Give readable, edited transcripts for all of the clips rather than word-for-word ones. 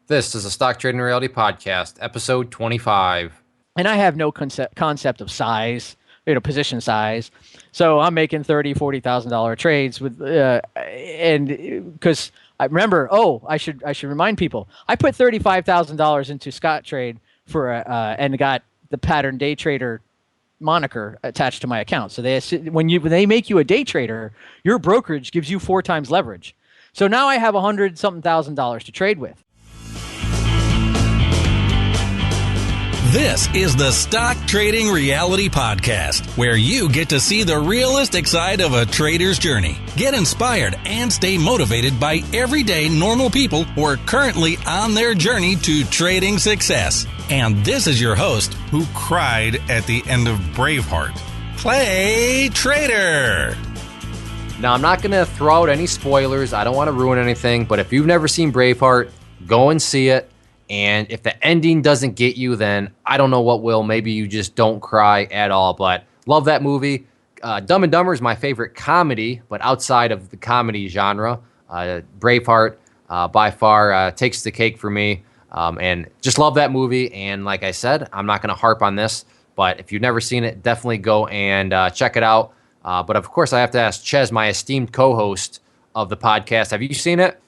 This is a Stock Trading Reality Podcast, episode 25. And I have no concept of size, position size. So I'm making $30,000-$40,000 trades with, and because I remember, I should remind people, I put $35,000 into Scott Trade and got the pattern day trader moniker attached to my account. So when they make you a day trader, your brokerage gives you 4 times leverage. So now I have $100-something thousand to trade with. This is the Stock Trading Reality Podcast, where you get to see the realistic side of a trader's journey. Get inspired and stay motivated by everyday normal people who are currently on their journey to trading success. And this is your host, who cried at the end of Braveheart, Clay Trader. Now, I'm not going to throw out any spoilers. I don't want to ruin anything, but if you've never seen Braveheart, go and see it. And if the ending doesn't get you, then I don't know what will. Maybe you just don't cry at all. But love that movie. Dumb and Dumber is my favorite comedy, but outside of the comedy genre, Braveheart by far takes the cake for me. And just love that movie. And like I said, I'm not going to harp on this, but if you've never seen it, definitely go and check it out. But of course, I have to ask Chezz, my esteemed co-host of the podcast. Have you seen it?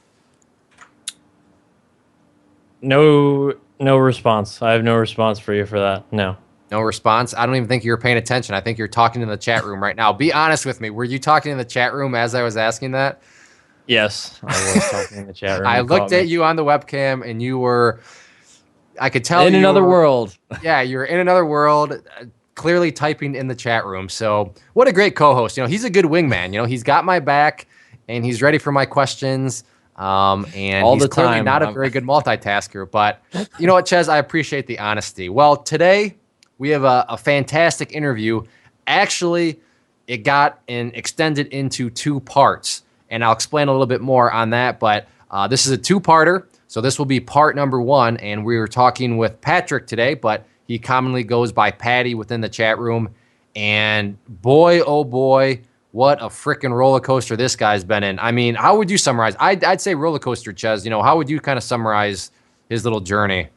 No response. I have no response for you for that. No response. I don't even think you were paying attention. I think you're talking in the chat room right now. Be honest with me. Were you talking in the chat room as I was asking that? Yes, I was talking in the chat room. I looked at you on the webcam, and you were. I could tell in another world. Yeah, you're in another world. Clearly typing in the chat room. So what a great co-host. He's a good wingman. He's got my back, and he's ready for my questions. And all he's the clearly time. not a very good multitasker, but you know what, Chezz? I appreciate the honesty. Well, today we have a fantastic interview. Actually, it got extended into 2 parts, and I'll explain a little bit more on that, but this is a 2-parter, so this will be part number 1, and we were talking with Patrick today, but he commonly goes by Paddy within the chat room, and boy, oh boy, what a freaking roller coaster this guy's been in. I mean, how would you summarize? I'd say roller coaster, Chezz. How would you kind of summarize his little journey?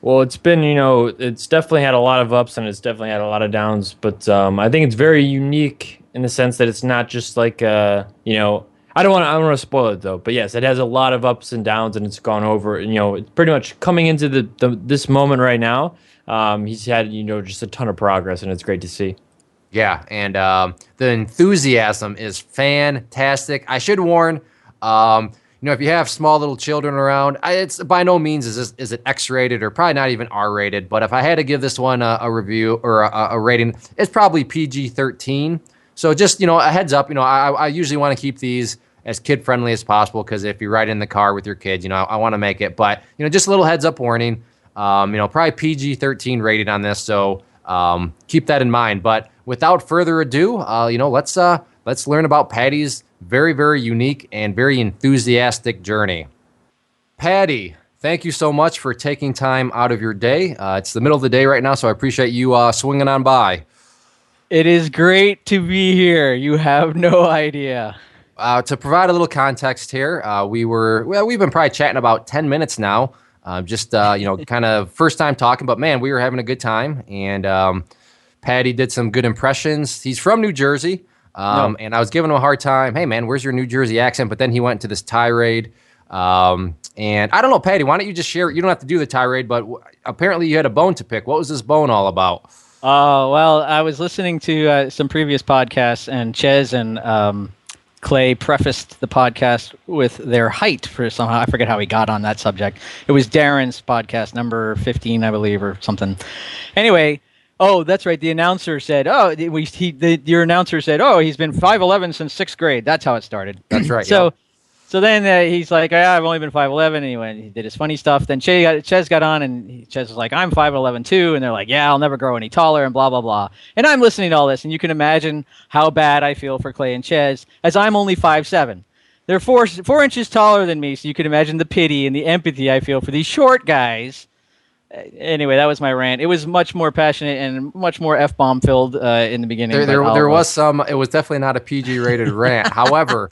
Well, it's been, it's definitely had a lot of ups and it's definitely had a lot of downs. But I think it's very unique in the sense that it's not just like, I don't want to spoil it though. But yes, it has a lot of ups and downs, and it's gone over. It's pretty much coming into this moment right now. He's had just a ton of progress, and it's great to see. Yeah, and the enthusiasm is fantastic. I should warn, if you have small little children around, it's by no means is it X-rated or probably not even R-rated. But if I had to give this one a review or a rating, it's probably PG-13. So just a heads up. I usually want to keep these as kid-friendly as possible, because if you ride in the car with your kids, I want to make it. But just a little heads up warning. Probably PG-13 rated on this. So keep that in mind. But without further ado, let's learn about Paddy's very, very unique and very enthusiastic journey. Paddy, thank you so much for taking time out of your day. It's the middle of the day right now, so I appreciate you swinging on by. It is great to be here. You have no idea. To provide a little context here, we've been probably chatting about 10 minutes now. Kind of first time talking, but man, we were having a good time, and Paddy did some good impressions. He's from New Jersey, and I was giving him a hard time. Hey, man, where's your New Jersey accent? But then he went to this tirade, and I don't know, Paddy, why don't you just share it? You don't have to do the tirade, but apparently you had a bone to pick. What was this bone all about? Well, I was listening to some previous podcasts, and Chezz and Clay prefaced the podcast with their height for somehow. I forget how he got on that subject. It was Darren's podcast, number 15, I believe, or something. Anyway, that's right. The announcer said, your announcer said, he's been 5'11" since 6th grade. That's how it started. That's right. So then he's like, I've only been 5'11", and he did his funny stuff. Then Chezz got on, and Chezz was like, I'm 5'11" too, and they're like, yeah, I'll never grow any taller, and blah, blah, blah. And I'm listening to all this, and you can imagine how bad I feel for Clay and Chezz, as I'm only 5'7". They're 4 inches taller than me, so you can imagine the pity and the empathy I feel for these short guys Anyway, that was my rant. It was much more passionate and much more F-bomb filled in the beginning. There was some. It was definitely not a PG-rated rant. However,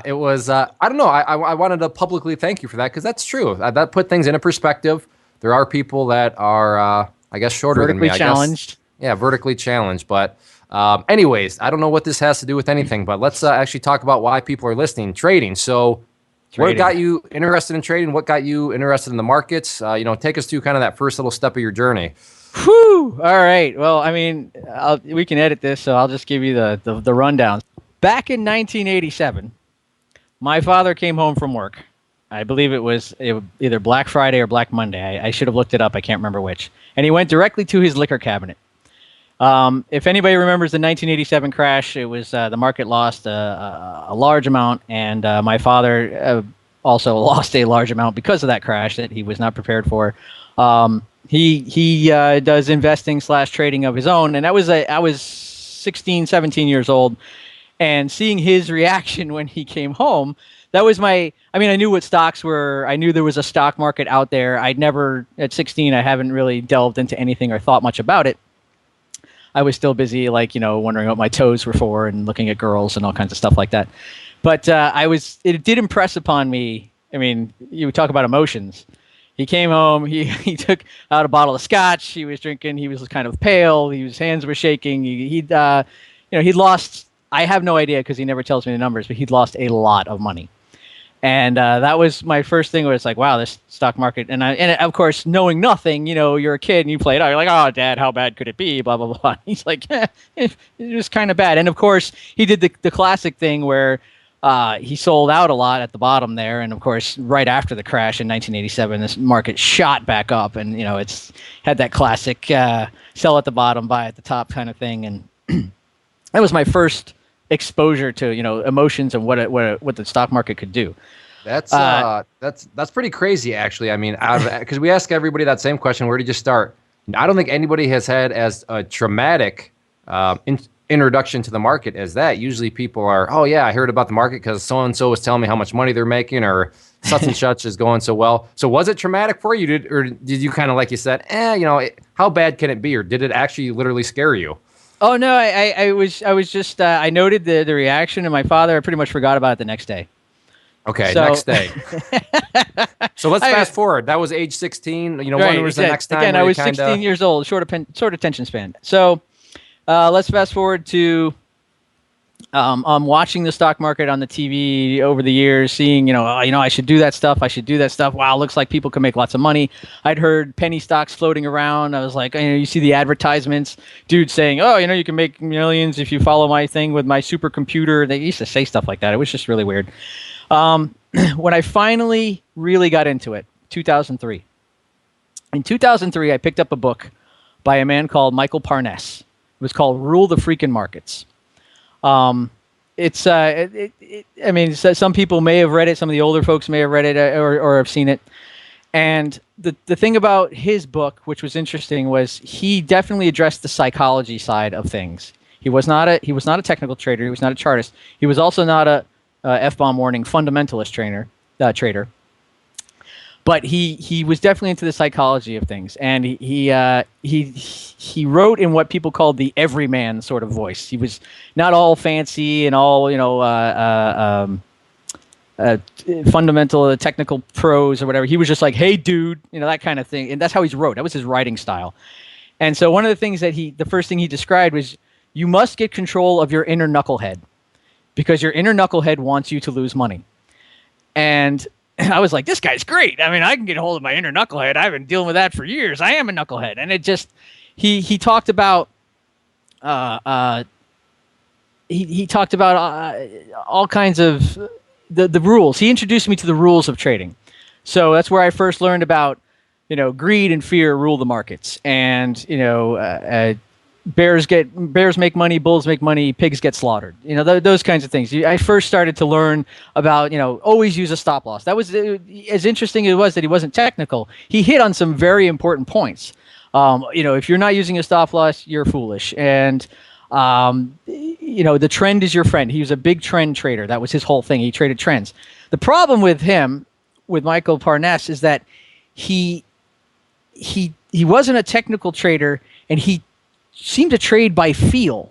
it was. I don't know. I wanted to publicly thank you for that because that's true. That put things into perspective. There are people that are, I guess, shorter than me. Vertically challenged. Yeah, vertically challenged. But anyways, I don't know what this has to do with anything. But let's actually talk about why people are listening. Trading. So. What got you interested in trading? What got you interested in the markets? Take us through kind of that first little step of your journey. Whew. All right. Well, I mean, we can edit this, so I'll just give you the rundown. Back in 1987, my father came home from work. I believe it was either Black Friday or Black Monday. I should have looked it up. I can't remember which. And he went directly to his liquor cabinet. If anybody remembers the 1987 crash, it was the market lost a large amount, and my father also lost a large amount because of that crash that he was not prepared for. He does investing / trading of his own, and I was 16, 17 years old, and seeing his reaction when he came home, that was I knew what stocks were. I knew there was a stock market out there. At 16, I haven't really delved into anything or thought much about it. I was still busy, wondering what my toes were for and looking at girls and all kinds of stuff like that. But it did impress upon me. I mean, you talk about emotions. He came home. He took out a bottle of scotch. He was drinking. He was kind of pale. His hands were shaking. He'd lost. I have no idea because he never tells me the numbers, but he'd lost a lot of money. And that was my first thing where it's like, wow, this stock market. And of course, knowing nothing, you're a kid and you play it out. You're like, oh, Dad, how bad could it be? Blah, blah, blah. He's like, it was kind of bad. And of course, he did the classic thing where he sold out a lot at the bottom there. And of course, right after the crash in 1987, this market shot back up. And, it's had that classic sell at the bottom, buy at the top kind of thing. And that was my first exposure to emotions and what the stock market could do. That's pretty crazy, actually. I mean, because we ask everybody that same question: where did you start? I don't think anybody has had as a traumatic introduction to the market as that. Usually, people are, oh yeah, I heard about the market because so and so was telling me how much money they're making, or such and such is going so well. So, was it traumatic for you? Did you kind of, like you said, how bad can it be, or did it actually literally scare you? Oh no, I was just I noted the reaction, and my father, I pretty much forgot about it the next day. Okay, next day. So let's fast forward. That was age 16. Right, when was the next time? Again, I was 16 years old, short attention span. So let's fast forward to I'm watching the stock market on the TV over the years, seeing, I should do that stuff. Wow, looks like people can make lots of money. I'd heard penny stocks floating around. I was like, you see the advertisements, dude saying, oh, you can make millions if you follow my thing with my supercomputer. They used to say stuff like that. It was just really weird. When I finally really got into it, 2003. In 2003, I picked up a book by a man called Michael Parnes. It was called Rule the Freaking Markets. Some people may have read it. Some of the older folks may have read it or have seen it. And the thing about his book, which was interesting, was he definitely addressed the psychology side of things. He was not a technical trader. He was not a chartist. He was also not a F-bomb warning fundamentalist trader. But he was definitely into the psychology of things, and he wrote in what people called the everyman sort of voice. He was not all fancy and all fundamental technical prose or whatever. He was just like, "Hey, dude," that kind of thing, and that's how he wrote. That was his writing style. And so one of the things the first thing he described was, you must get control of your inner knucklehead, because your inner knucklehead wants you to lose money. And I was like, this guy's great. I mean, I can get a hold of my inner knucklehead. I've been dealing with that for years. I am a knucklehead. And it just, he talked about, he talked about all kinds of the rules. He introduced me to the rules of trading. So that's where I first learned about, greed and fear rule the markets. And, bears make money, bulls make money, pigs get slaughtered. Those kinds of things. I first started to learn about, always use a stop loss. That was as interesting as it was that he wasn't technical. He hit on some very important points. If you're not using a stop loss, you're foolish. And, the trend is your friend. He was a big trend trader. That was his whole thing. He traded trends. The problem with him, with Michael Parnes, is that he he wasn't a technical trader, and he seemed to trade by feel,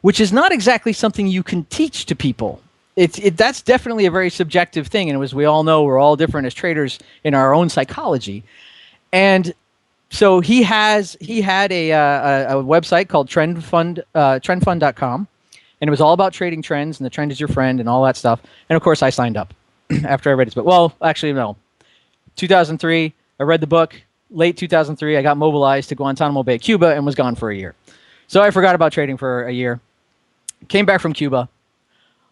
which is not exactly something you can teach to people. That's definitely a very subjective thing, and as we all know, we're all different as traders in our own psychology. And so he had a website called trendfund.com, and it was all about trading trends, and the trend is your friend, and all that stuff. And of course, I signed up after I read his book. Well, actually, no. 2003, I read the book. Late 2003, I got mobilized to Guantanamo Bay, Cuba, and was gone for a year. So I forgot about trading for a year. Came back from Cuba,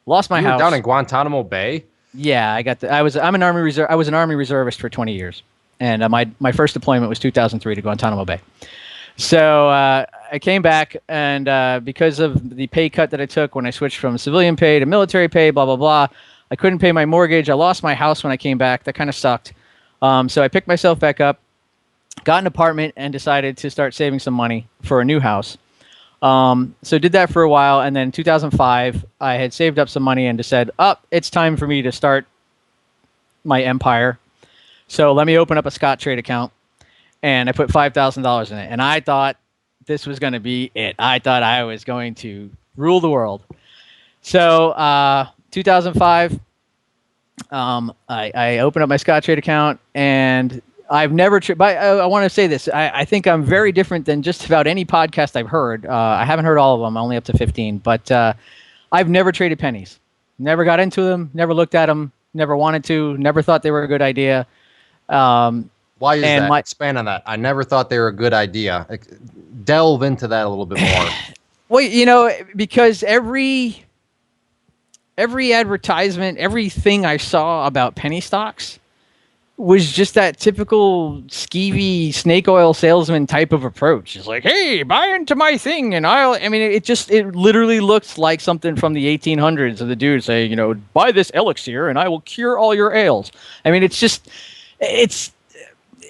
lost my You were house. down in Guantanamo Bay? Yeah, I'm an Army Reserve. I was an Army reservist for 20 years, and my first deployment was 2003 to Guantanamo Bay. So I came back, and because of the pay cut that I took when I switched from civilian pay to military pay, blah blah blah, I couldn't pay my mortgage. I lost my house when I came back. That kind of sucked. So I picked myself back up, got an apartment, and decided to start saving some money for a new house. So did that for a while, and then in 2005, I had saved up some money and just said, it's time for me to start my empire. So let me open up a Scottrade account, and I put $5,000 in it, and I thought this was going to be it. I thought I was going to rule the world. So 2005, I opened up my Scottrade account, and I've never but I want to say this. I think I'm very different than just about any podcast I've heard. I haven't heard all of them. I'm only up to 15. But I've never traded pennies. Never got into them. Never looked at them. Never wanted to. Never thought they were a good idea. Why is that? Expand on that. I never thought they were a good idea. Delve into that a little bit more. Well, because every advertisement, everything I saw about penny stocks was just that typical skeevy snake oil salesman type of approach. It's like, hey, buy into my thing, and it literally looks like something from the 1800s of the dude saying, buy this elixir and I will cure all your ails. I mean,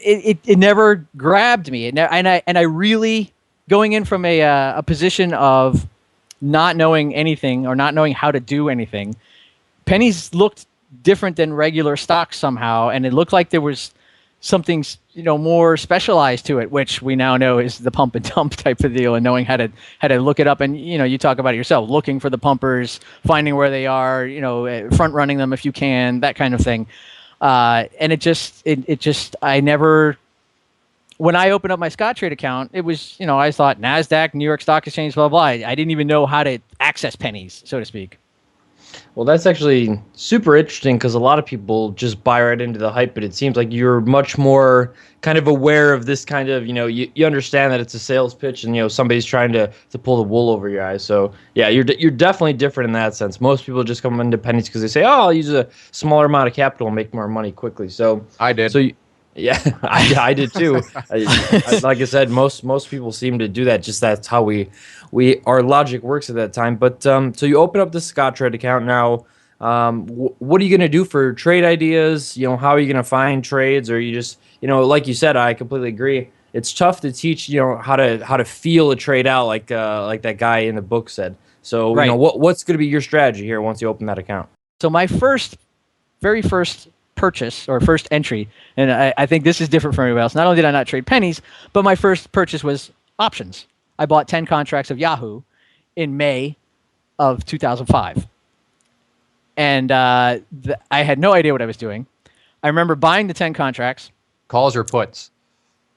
it never grabbed me. And I really, going in from a position of not knowing anything or not knowing how to do anything, pennies looked different than regular stocks somehow, and it looked like there was something more specialized to it, which we now know is the pump and dump type of deal, and knowing how to look it up. And you talk about it yourself, looking for the pumpers, finding where they are, front running them if you can, that kind of thing. And I never, when I opened up my Scottrade account, it was, I thought NASDAQ, New York Stock Exchange, blah, blah. I didn't even know how to access pennies, so to speak. Well, that's actually super interesting because a lot of people just buy right into the hype, but it seems like you're much more kind of aware of this kind of, you understand that it's a sales pitch and, somebody's trying to pull the wool over your eyes. So, yeah, you're definitely different in that sense. Most people just come into pennies because they say, I'll use a smaller amount of capital and make more money quickly. So I did. Yeah, I did too. Like I said, most people seem to do that. Just that's how our logic works at that time. But so you open up the Scottrade account now. What are you going to do for trade ideas? How are you going to find trades? Or you just, like you said, I completely agree. It's tough to teach, how to feel a trade out, like that guy in the book said. So, right. What's going to be your strategy here once you open that account? So my very first purchase or first entry, and I think this is different from everybody else. Not only did I not trade pennies, but my first purchase was options. I bought 10 contracts of Yahoo in May of 2005. And I had no idea what I was doing. I remember buying the 10 contracts. Calls or puts?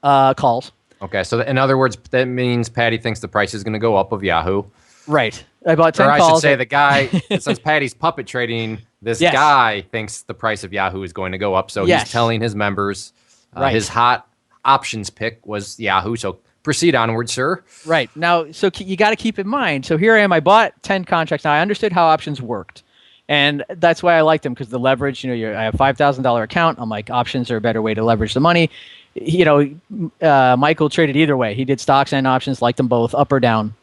Calls. Okay, so in other words, that means Paddy thinks the price is going to go up of Yahoo. Right. I bought 10 calls. Or I should say the guy, since Paddy's puppet trading, this guy thinks the price of Yahoo is going to go up. So he's telling his members his hot options pick was Yahoo. So proceed onward, sir. Right. Now, so you got to keep in mind. So here I am. I bought 10 contracts. Now, I understood how options worked. And that's why I liked them, because the leverage, I have a $5,000 account. I'm like, options are a better way to leverage the money. Michael traded either way. He did stocks and options, liked them both, up or down.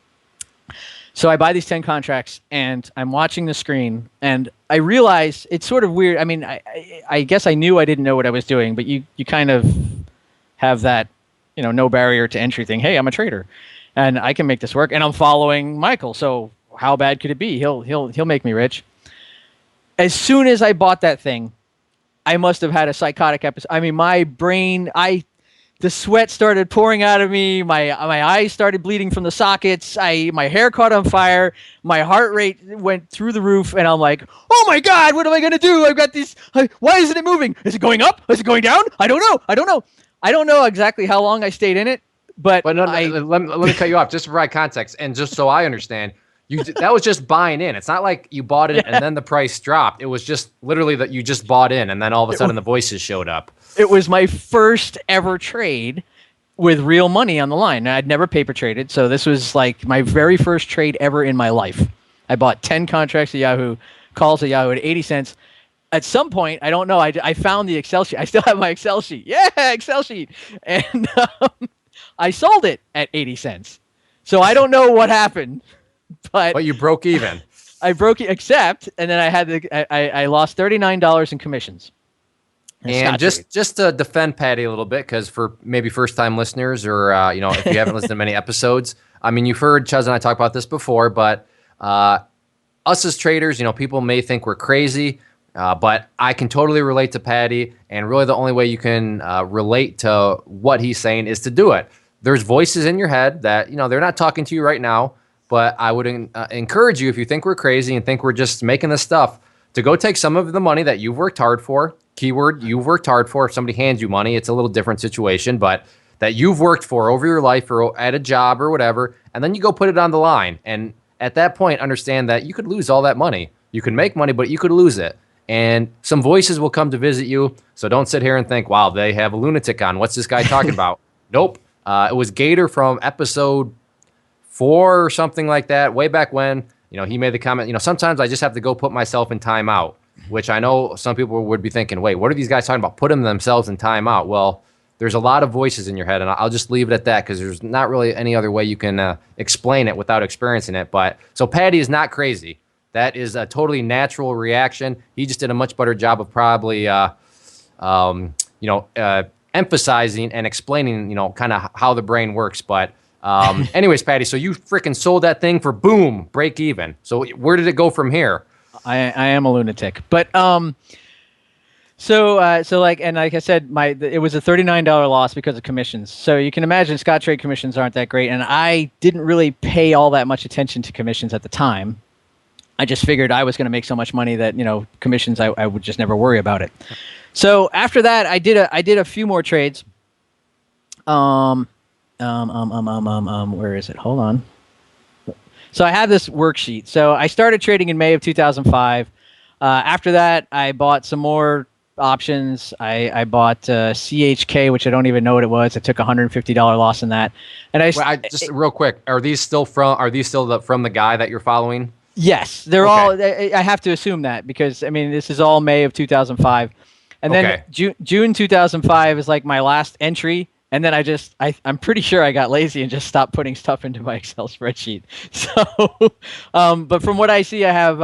So I buy these 10 contracts, and I'm watching the screen, and I realize it's sort of weird. I mean, I guess I knew I didn't know what I was doing, but you kind of have that, no barrier to entry thing. Hey, I'm a trader, and I can make this work, and I'm following Michael. So how bad could it be? He'll make me rich. As soon as I bought that thing, I must have had a psychotic episode. I mean, my brain, I the sweat started pouring out of me. My eyes started bleeding from the sockets. My hair caught on fire. My heart rate went through the roof, and I'm like, "Oh my God, what am I gonna do? I've got these. Why isn't it moving? Is it going up? Is it going down? I don't know. I don't know exactly how long I stayed in it, but no, let me cut you off just to provide context and just so I understand. That was just buying in. It's not like you bought it and then the price dropped. It was just literally that you just bought in, and then all of a sudden the voices showed up. It was my first ever trade with real money on the line. I'd never paper traded, so this was like my very first trade ever in my life. I bought 10 contracts at Yahoo, calls at Yahoo at 80 cents. At some point, I don't know, I found the Excel sheet. I still have my Excel sheet. Yeah, Excel sheet. And I sold it at 80 cents. So I don't know what happened. But you broke even. I broke it, and then I lost $39 in commissions. And just to defend Paddy a little bit, because for maybe first-time listeners or, if you haven't listened to many episodes, I mean, you've heard Chezz and I talk about this before, but us as traders, people may think we're crazy, but I can totally relate to Paddy, and really the only way you can relate to what he's saying is to do it. There's voices in your head that, they're not talking to you right now, but I would encourage you, if you think we're crazy and think we're just making this stuff, to go take some of the money that you've worked hard for. Keyword, you've worked hard for. If somebody hands you money, it's a little different situation, but that you've worked for over your life or at a job or whatever, and then you go put it on the line. And at that point, understand that you could lose all that money. You can make money, but you could lose it. And some voices will come to visit you, so don't sit here and think, wow, they have a lunatic on. What's this guy talking about? Nope. It was Gator from episode 4 or something like that, way back when. He made the comment, sometimes I just have to go put myself in timeout, which I know some people would be thinking, wait, what are these guys talking about? Putting themselves in timeout. Well, there's a lot of voices in your head, and I'll just leave it at that because there's not really any other way you can explain it without experiencing it. But so Paddy is not crazy. That is a totally natural reaction. He just did a much better job of probably, emphasizing and explaining, kind of how the brain works. But anyways, Paddy, so you freaking sold that thing for boom, break even. So where did it go from here? I am a lunatic, but so like I said, it was a $39 loss because of commissions. So you can imagine Scott trade commissions aren't that great, and I didn't really pay all that much attention to commissions at the time. I just figured I was going to make so much money that commissions I would just never worry about it. So after that, I did a few more trades. Where is it? Hold on. So I have this worksheet. So I started trading in May of 2005. After that, I bought some more options. I bought CHK, which I don't even know what it was. I took a $150 loss in that. And just real quick, are these still from the guy that you're following? Yes, they're all. I have to assume that because this is all May of 2005, and then June 2005 is like my last entry. And then I'm pretty sure I got lazy and just stopped putting stuff into my Excel spreadsheet. So, but from what I see, I have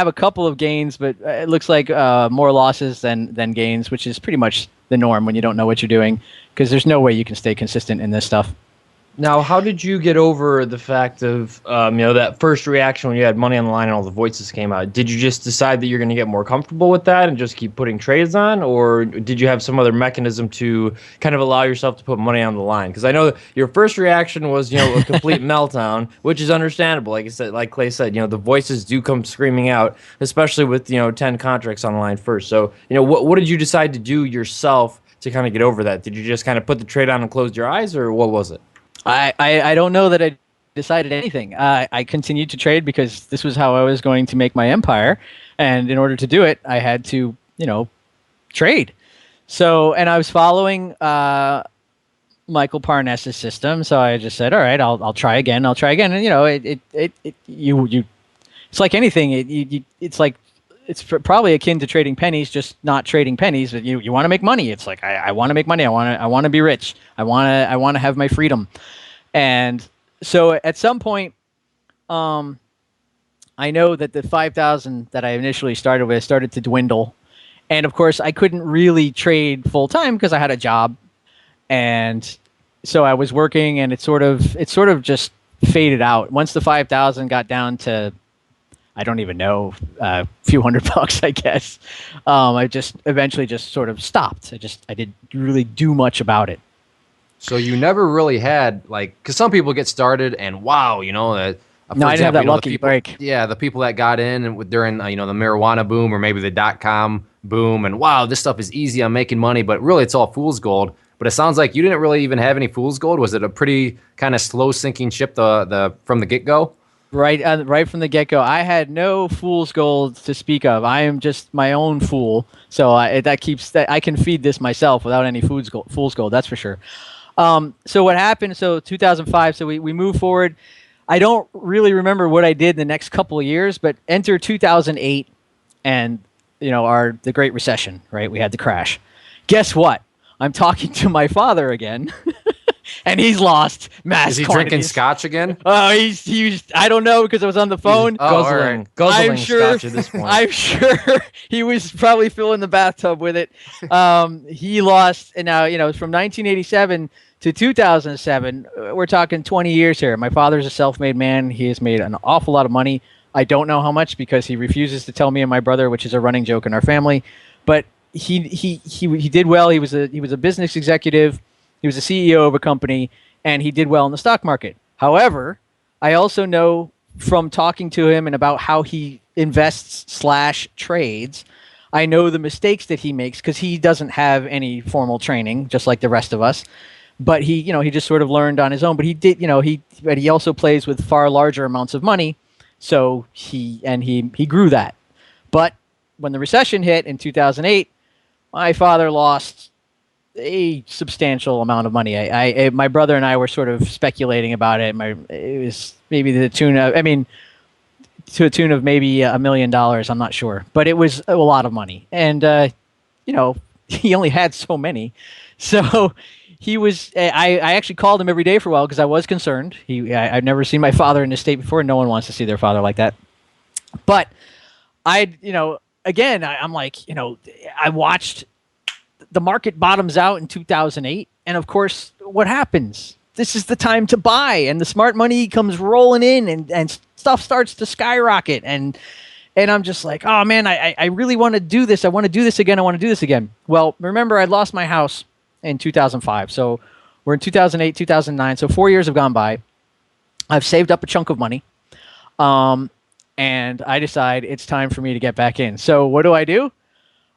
a couple of gains, but it looks like more losses than gains, which is pretty much the norm when you don't know what you're doing, because there's no way you can stay consistent in this stuff. Now, how did you get over the fact of that first reaction when you had money on the line and all the voices came out? Did you just decide that you're going to get more comfortable with that and just keep putting trades on, or did you have some other mechanism to kind of allow yourself to put money on the line? Because I know your first reaction was a complete meltdown, which is understandable. Like I said, like Clay said, the voices do come screaming out, especially with 10 contracts on the line first. So what did you decide to do yourself to kind of get over that? Did you just kind of put the trade on and close your eyes, or what was it? I don't know that I decided anything. I continued to trade because this was how I was going to make my empire, and in order to do it, I had to, trade. So, and I was following Michael Parness's system, so I just said, all right, I'll try again. I'll try again, and it's like anything. It's probably akin to trading pennies, just not trading pennies. But you want to make money. It's like I want to make money. I want to be rich. I want to have my freedom. And so at some point, I know that the 5,000 that I initially started with started to dwindle, and of course I couldn't really trade full time because I had a job, and so I was working, and it sort of just faded out. Once the 5,000 got down to, I don't even know, a few $100, I guess. I just eventually just sort of stopped. I didn't really do much about it. So you never really had like, because some people get started and wow, No, I didn't have that lucky break. Yeah, the people that got in and during the marijuana boom or maybe the .com boom, and wow, this stuff is easy, I'm making money, but really it's all fool's gold. But it sounds like you didn't really even have any fool's gold. Was it a pretty kind of slow sinking ship from the get go? Right from the get-go, I had no fool's gold to speak of. I am just my own fool, so I can feed this myself without any fool's gold. That's for sure. So what happened? So 2005. So we move forward. I don't really remember what I did the next couple of years, but enter 2008, and the Great Recession. Right, we had the crash. Guess what? I'm talking to my father again. And he's lost mass. Is he quantities. drinking scotch again? Oh, he's I don't know because I was on the phone. Guzzling I'm sure, scotch at this point. I'm sure he was probably filling the bathtub with it. He lost, and now from 1987 to 2007. We're talking 20 years here. My father's a self-made man. He has made an awful lot of money. I don't know how much because he refuses to tell me and my brother, which is a running joke in our family. But he did well. He was a business executive. He was a CEO of a company, and he did well in the stock market. However, I also know from talking to him and about how he invests / trades, I know the mistakes that he makes because he doesn't have any formal training, just like the rest of us. But he just sort of learned on his own. But he did, but he also plays with far larger amounts of money, so he grew that. But when the recession hit in 2008, my father lost a substantial amount of money. My brother and I were sort of speculating about it. It was maybe to a tune of maybe $1 million. I'm not sure, but it was a lot of money. And he only had so many, so he was. I actually called him every day for a while because I was concerned. I've never seen my father in this state before. No one wants to see their father like that. But again, I'm like, I watched. The market bottoms out in 2008, and of course, what happens? This is the time to buy, and the smart money comes rolling in, and stuff starts to skyrocket, and I'm just like, oh man, I really want to do this. I want to do this again. I want to do this again. Well, remember, I lost my house in 2005, so we're in 2008, 2009, so 4 years have gone by. I've saved up a chunk of money, and I decide it's time for me to get back in. So what do?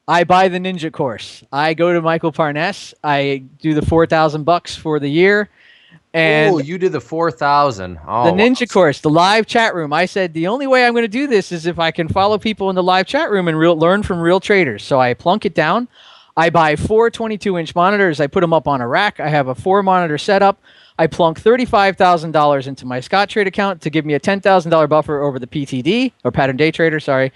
I buy the Ninja course. I go to Michael Parness. I do the $4,000 for the year. And you did the 4,000. Oh, the Ninja course, the live chat room. I said the only way I'm going to do this is if I can follow people in the live chat room and learn from real traders. So I plunk it down. I buy 4 22-inch monitors. I put them up on a rack. I have a 4-monitor setup. I plunk $35,000 into my Scott Trade account to give me a $10,000 buffer over the PTD, or pattern day trader, sorry.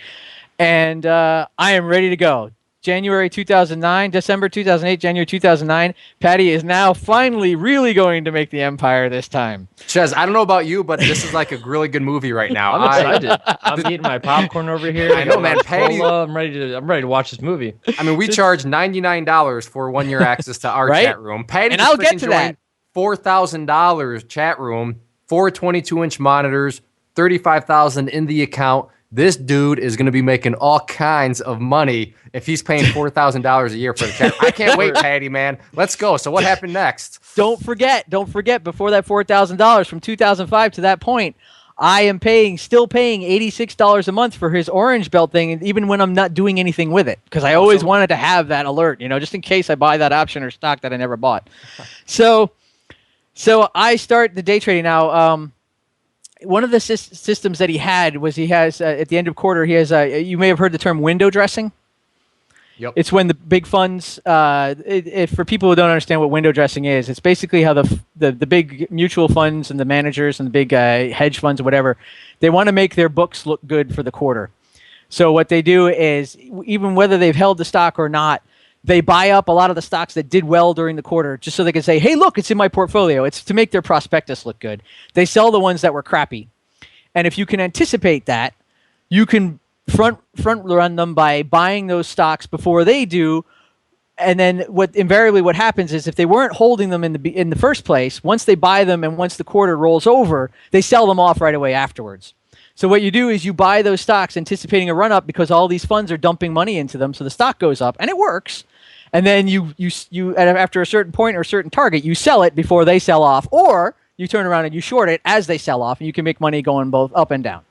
And I am ready to go. January 2009, December 2008, January 2009. Paddy is now finally really going to make the empire this time. Chezz, I don't know about you, but this is like a really good movie right now. I'm excited. I'm eating my popcorn over here. I know, man. Paddy, I'm ready to watch this movie. I mean, we charge $99 for 1 year access to our chat room. Paddy, and I'll get to that. $4,000 chat room, 4 22-inch monitors, $35,000 in the account. This dude is going to be making all kinds of money if he's paying $4,000 a year for the chat. I can't wait, Paddy, man. Let's go. So what happened next? Don't forget, before that $4,000 from 2005 to that point, I am still paying $86 a month for his orange belt thing, and even when I'm not doing anything with it, because I always wanted to have that alert, just in case I buy that option or stock that I never bought. So I start the day trading now. One of the systems that he has at the end of quarter, he has you may have heard the term window dressing. Yep. It's when the big funds, for people who don't understand what window dressing is, it's basically how the big mutual funds and the managers and the big hedge funds or whatever, they want to make their books look good for the quarter. So what they do is, even whether they've held the stock or not, they buy up a lot of the stocks that did well during the quarter just so they can say, hey, look, it's in my portfolio. It's to make their prospectus look good. They sell the ones that were crappy. And if you can anticipate that, you can front run them by buying those stocks before they do. And then invariably what happens is if they weren't holding them in the first place, once they buy them and once the quarter rolls over, they sell them off right away afterwards. So what you do is you buy those stocks anticipating a run up because all these funds are dumping money into them. So the stock goes up and it works. And then you after a certain point or a certain target, you sell it before they sell off, or you turn around and you short it as they sell off, and you can make money going both up and down.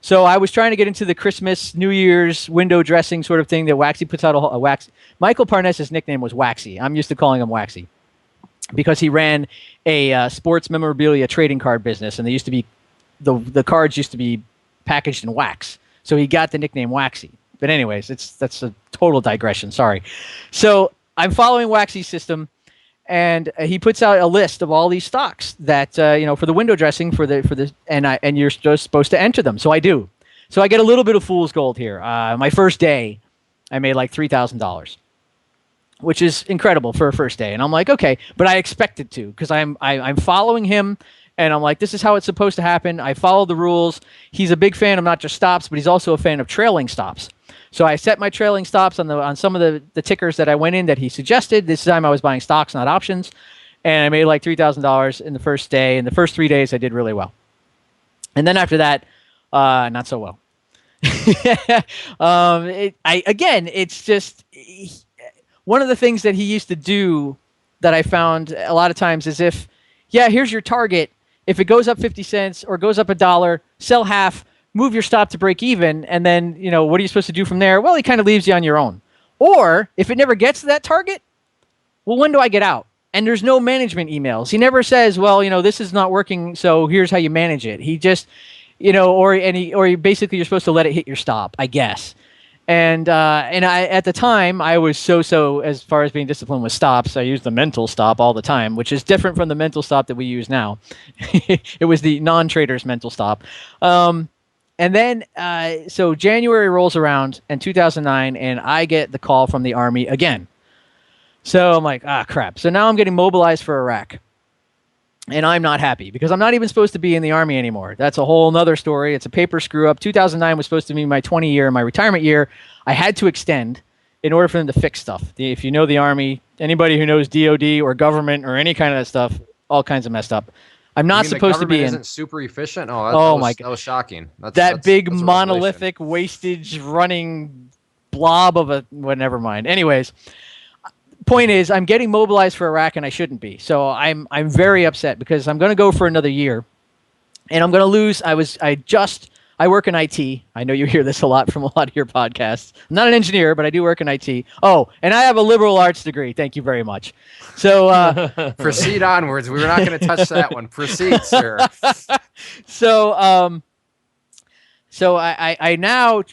So I was trying to get into the Christmas, New Year's window dressing sort of thing that Waxy puts out a Waxy. Michael Parness's nickname was Waxy. I'm used to calling him Waxy because he ran a sports memorabilia trading card business, and they used to be the cards used to be packaged in wax. So he got the nickname Waxy. But anyways, that's a total digression. Sorry. So I'm following Waxy's system, and he puts out a list of all these stocks that for the window dressing and you're just supposed to enter them. So I do. So I get a little bit of fool's gold here. My first day, I made like $3,000, which is incredible for a first day. And I'm like, okay, but I expected to because I'm following him. And I'm like, this is how it's supposed to happen. I follow the rules. He's a big fan of not just stops, but he's also a fan of trailing stops. So I set my trailing stops on some of the tickers that I went in that he suggested. This time I was buying stocks, not options. And I made like $3,000 in the first day. In the first 3 days, I did really well. And then after that, not so well. It's just one of the things that he used to do that I found a lot of times is here's your target. If it goes up 50 cents or goes up $1, sell half, move your stop to break even, and then, what are you supposed to do from there? Well, he kind of leaves you on your own. Or if it never gets to that target, well, when do I get out? And there's no management emails. He never says, well, this is not working, so here's how you manage it. He just, or basically you're supposed to let it hit your stop, I guess. And I at the time I was so as far as being disciplined with stops. I used the mental stop all the time, which is different from the mental stop that we use now. It was the non-trader's mental stop. And then so January rolls around in 2009, and I get the call from the Army again. So I'm like, crap. So now I'm getting mobilized for Iraq. And I'm not happy because I'm not even supposed to be in the Army anymore. That's a whole nother story. It's a paper screw up. 2009 was supposed to be my 20-year, my retirement year. I had to extend in order for them to fix stuff. If you know the Army, anybody who knows DOD or government or any kind of that stuff, all kinds of messed up. I'm not supposed to be in. Isn't super efficient. My God, that was shocking. That's big monolithic wastage running blob of a. Well, never mind. Anyways. Point is, I'm getting mobilized for Iraq, and I shouldn't be. So I'm very upset because I'm going to go for another year, and I'm going to lose. I work in IT. I know you hear this a lot from a lot of your podcasts. I'm not an engineer, but I do work in IT. Oh, and I have a liberal arts degree. Thank you very much. So proceed onwards. We were not going to touch that one. Proceed, sir. So I now.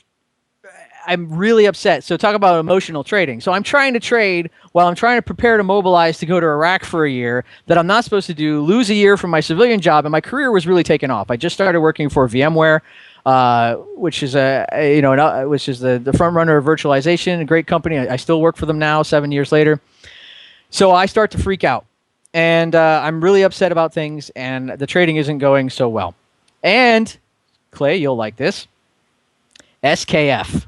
I'm really upset. So talk about emotional trading. So I'm trying to trade while I'm trying to prepare to mobilize to go to Iraq for a year that I'm not supposed to do, lose a year from my civilian job, and my career was really taking off. I just started working for VMware, which is the front runner of virtualization, a great company. I still work for them now, 7 years later. So I start to freak out, and I'm really upset about things, and the trading isn't going so well. And Clay, you'll like this. SKF.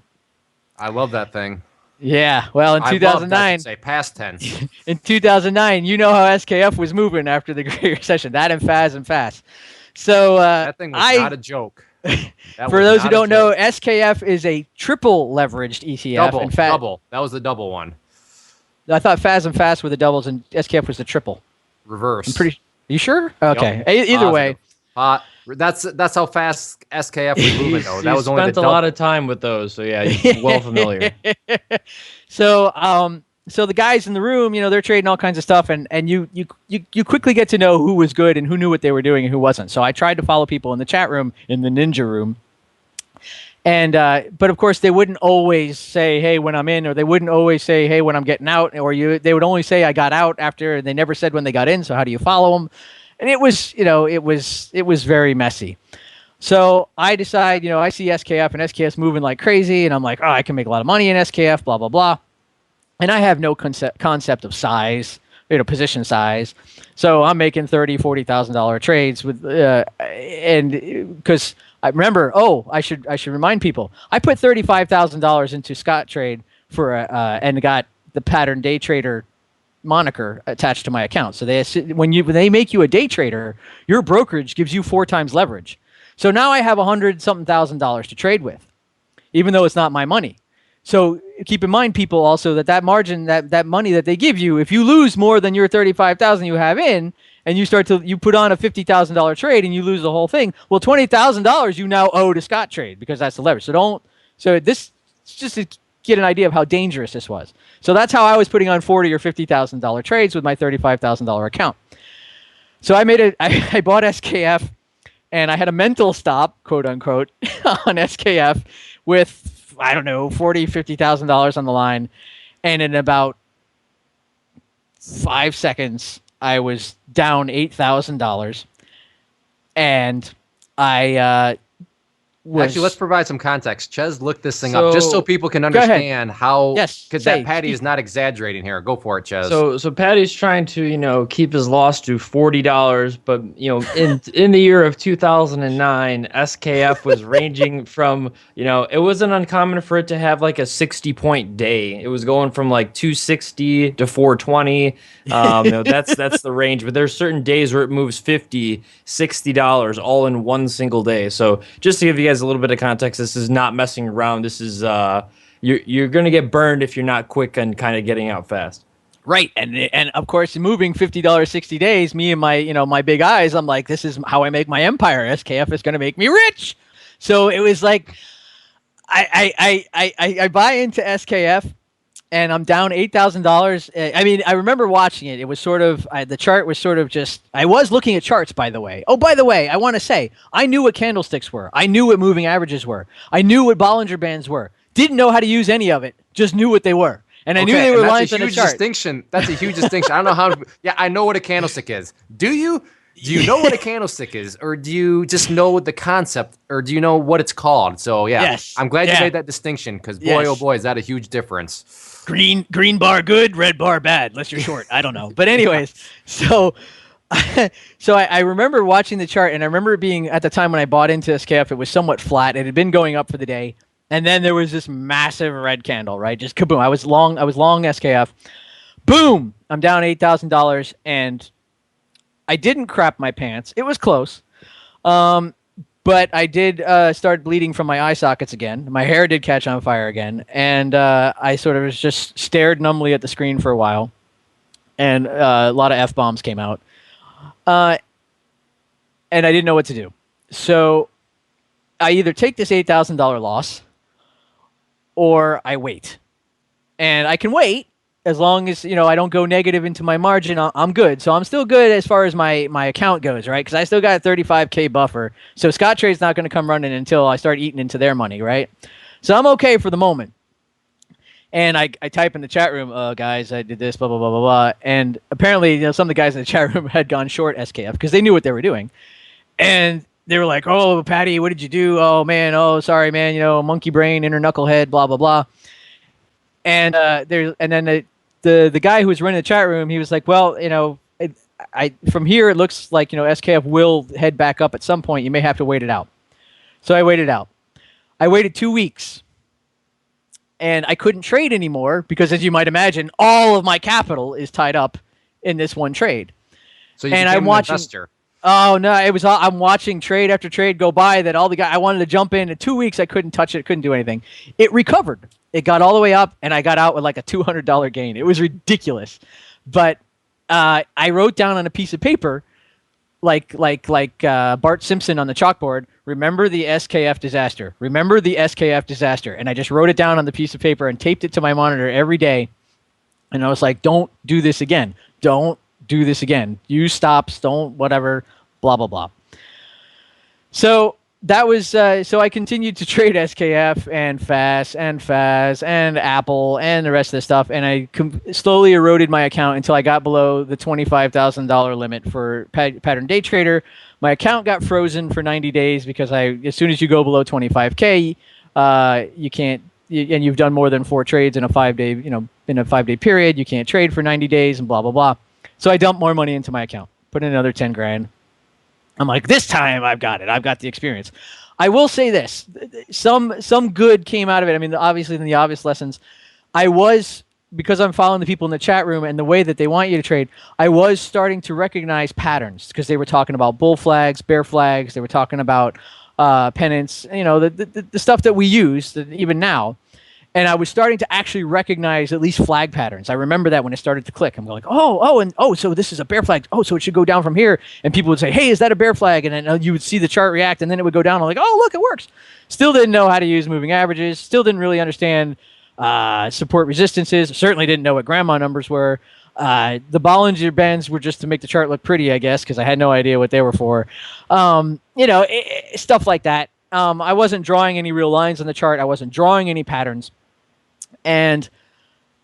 I love that thing. Yeah, well, in 2009, say past tense. In 2009, you know how SKF was moving after the Great Recession. That and FAS. So that thing was not a joke. For those who don't know, SKF is a triple leveraged ETF. Double. That was the double one. I thought FAS were the doubles, and SKF was the triple. Reverse. Are you sure? Okay. Yep. Either way. That's how fast SKF was moving, though. That was only spent a lot of time with those, so yeah, you're well familiar. So the guys in the room, they're trading all kinds of stuff, and you quickly get to know who was good and who knew what they were doing and who wasn't. So I tried to follow people in the chat room, in the ninja room, and but of course they wouldn't always say, "Hey, when I'm in," or they wouldn't always say, "Hey, when I'm getting out," or they would only say, "I got out after," and they never said when they got in. So how do you follow them? And it was very messy. So I decide, I see SKF and SKF's moving like crazy, and I'm like, I can make a lot of money in SKF, blah, blah, blah. And I have no concept of size, position size. So I'm making $30,000, $40,000 trades with, and because I remember, I should remind people, I put $35,000 into Scott Trade and got the pattern day trader moniker attached to my account. So when they make you a day trader, your brokerage gives you 4 times leverage. So now I have $100,000 to trade with, even though it's not my money. So keep in mind, people, also that margin, that money that they give you, if you lose more than your 35,000 you have in, and you put on a $50,000 trade and you lose the whole thing, well, $20,000 you now owe to Scottrade because that's the leverage. So this just to get an idea of how dangerous this was. So that's how I was putting on $40,000 or $50,000 trades with my $35,000 account. So I bought SKF, and I had a mental stop, quote unquote, on SKF with, I don't know, $40,000, $50,000 on the line. And in about 5 seconds, I was down $8,000. And I Actually, let's provide some context. Chezz looked this thing up just so people can understand how. Yes, because that Paddy is not exaggerating here. Go for it, Chezz. So Paddy's trying to keep his loss to $40, but in the year of 2009, SKF was ranging from it wasn't uncommon for it to have like a 60-point day. It was going from like 260 to 420. That's the range. But there's certain days where it moves $50, $60 all in one single day. So just to give you guys a little bit of context, this is not messing around. This is you're going to get burned if you're not quick and kind of getting out fast. Right, and of course, moving $50 60 days, me and my big eyes, I'm like, this is how I make my empire. SKF is going to make me rich. So it was like, I buy into SKF, and I'm down $8,000. I mean, I remember watching it. It was sort of the chart was sort of just. I was looking at charts, by the way. Oh, by the way, I want to say I knew what candlesticks were. I knew what moving averages were. I knew what Bollinger Bands were. Didn't know how to use any of it. Just knew what they were, and I knew they were lines on a chart. That's a huge distinction. I don't know how. Yeah, I know what a candlestick is. Do you? Do you know what a candlestick is, or do you just know the concept, or do you know what it's called? So yeah, yes. I'm glad you made that distinction because boy, oh boy, is that a huge difference. Green bar good, red bar bad, unless you're short. I don't know. But anyways, so I remember watching the chart, and I remember it being, at the time when I bought into SKF, it was somewhat flat. It had been going up for the day, and then there was this massive red candle, right? Just kaboom. I was long SKF. Boom! I'm down $8,000, and I didn't crap my pants. It was close. But I did start bleeding from my eye sockets again. My hair did catch on fire again. And I sort of just stared numbly at the screen for a while. And a lot of F-bombs came out. And I didn't know what to do. So I either take this $8,000 loss or I wait. And I can wait as long as, I don't go negative into my margin. I'm good. So I'm still good as far as my account goes, right? Because I still got a 35K buffer. So Scottrade's not going to come running until I start eating into their money, right? So I'm okay for the moment. And I type in the chat room, guys, I did this, blah, blah, blah, blah, blah. And apparently, some of the guys in the chat room had gone short SKF because they knew what they were doing. And they were like, oh, Paddy, what did you do? Oh, man. Oh, sorry, man. Monkey brain, inner knucklehead, blah, blah, blah. And then the guy who was running the chat room, he was like, well, from here it looks like SKF will head back up at some point. You may have to wait it out. So I waited out. I waited 2 weeks, and I couldn't trade anymore because, as you might imagine, all of my capital is tied up in this one trade. So you became an investor. Oh no, I'm watching trade after trade go by that all the guys I wanted to jump in 2 weeks. I couldn't touch it, couldn't do anything. It recovered. It got all the way up, and I got out with like a $200 gain. It was ridiculous. But I wrote down on a piece of paper, like Bart Simpson on the chalkboard, remember the SKF disaster. Remember the SKF disaster. And I just wrote it down on the piece of paper and taped it to my monitor every day. And I was like, don't do this again. Don't do this again. Use stops. Don't whatever, blah, blah, blah. So that was so I continued to trade SKF and FAS and Apple and the rest of the stuff, and I slowly eroded my account until I got below the $25,000 limit for pattern day trader. My account got frozen for 90 days because as soon as you go below 25K, you can't, and you've done more than 4 trades in a 5-day, in a 5-day period, you can't trade for 90 days and blah blah blah. So I dumped more money into my account, put in another 10 grand. I'm like, this time I've got it. I've got the experience. I will say this. Some good came out of it. I mean, obviously, in the obvious lessons, because I'm following the people in the chat room and the way that they want you to trade, I was starting to recognize patterns because they were talking about bull flags, bear flags. They were talking about pennants, the stuff that we use even now. And I was starting to actually recognize at least flag patterns. I remember that when it started to click. I'm going like, so this is a bear flag. Oh, so it should go down from here. And people would say, hey, is that a bear flag? And then you would see the chart react, and then it would go down. I'm like, oh, look, it works. Still didn't know how to use moving averages. Still didn't really understand support resistances. Certainly didn't know what grandma numbers were. The Bollinger Bands were just to make the chart look pretty, I guess, because I had no idea what they were for. Stuff like that. I wasn't drawing any real lines on the chart. I wasn't drawing any patterns. And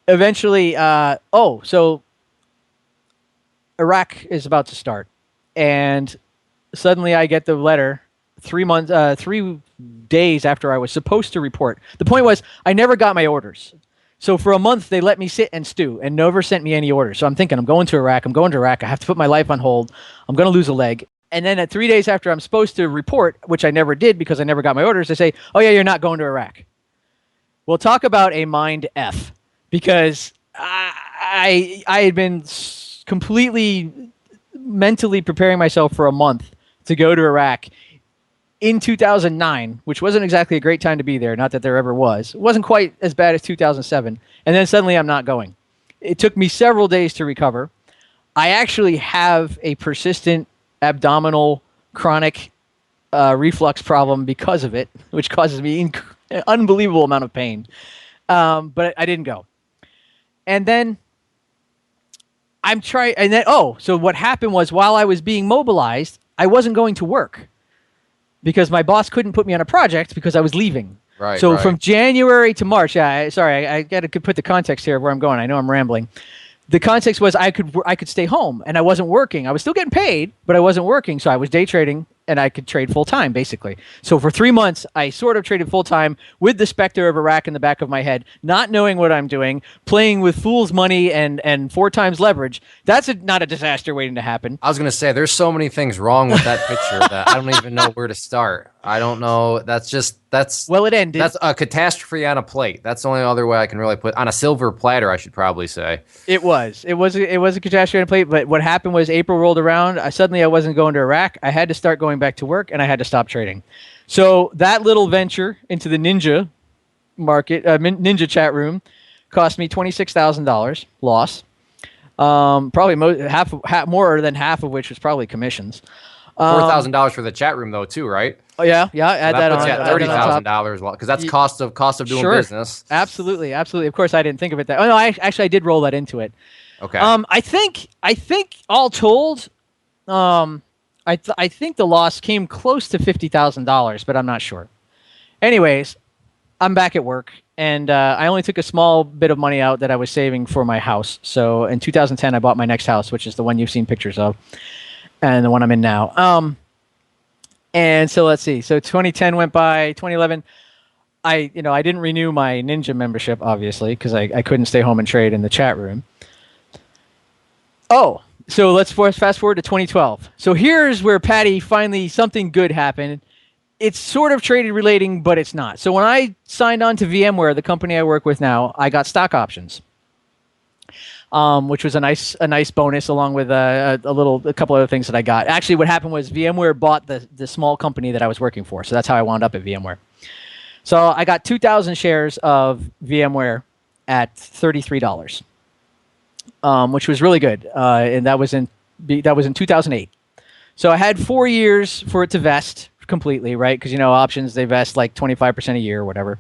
eventually, so Iraq is about to start. And suddenly I get the letter 3 days after I was supposed to report. The point was, I never got my orders. So for a month, they let me sit and stew and never sent me any orders. So I'm thinking, I'm going to Iraq. I have to put my life on hold. I'm going to lose a leg. And then at 3 days after I'm supposed to report, which I never did because I never got my orders, they say, oh, yeah, you're not going to Iraq. Well, talk about a mind F, because I had been completely mentally preparing myself for a month to go to Iraq in 2009, which wasn't exactly a great time to be there. Not that there ever was. It wasn't quite as bad as 2007. And then suddenly I'm not going. It took me several days to recover. I actually have a persistent abdominal chronic reflux problem because of it, which causes me an unbelievable amount of pain. But I didn't go. And then so what happened was, while I was being mobilized, I wasn't going to work because my boss couldn't put me on a project because I was leaving. Right. So from January to March, I got to put the context here of where I'm going. I know I'm rambling. The context was I could stay home and I wasn't working. I was still getting paid, but I wasn't working. So I was day trading and I could trade full time, basically. So for 3 months, I sort of traded full time with the specter of Iraq in the back of my head, not knowing what I'm doing, playing with fool's money and 4 times leverage. That's not a disaster waiting to happen. I was going to say, there's so many things wrong with that picture that I don't even know where to start. I don't know. Well, it ended. That's a catastrophe on a plate. That's the only other way I can really put on a silver platter, I should probably say. It was a catastrophe on a plate. But what happened was April rolled around. Suddenly I wasn't going to Iraq. I had to start going back to work, and I had to stop trading. So that little venture into the ninja market, ninja chat room, cost me $26,000 loss. Probably more than half of which was probably commissions. $4,000 for the chat room though, too, right? Oh yeah. Add that on. $30,000 because that's cost of doing business. Absolutely. Of course, I didn't think of it that. Oh no, I did roll that into it. Okay. I think all told, I think the loss came close to $50,000, but I'm not sure. Anyways, I'm back at work, and I only took a small bit of money out that I was saving for my house. So in 2010, I bought my next house, which is the one you've seen pictures of, and the one I'm in now. And so let's see. So 2010 went by. 2011, I didn't renew my Ninja membership, obviously, because I couldn't stay home and trade in the chat room. Oh, so let's fast forward to 2012. So here's where Paddy finally something good happened. It's sort of trading relating, but it's not. So when I signed on to VMware, the company I work with now, I got stock options, which was a nice bonus, along with a couple other things that I got. Actually, what happened was VMware bought the small company that I was working for, so that's how I wound up at VMware. So I got 2,000 shares of VMware at $33, which was really good, and that was in 2008. So I had 4 years for it to vest completely, right? Because options, they vest like 25% a year or whatever.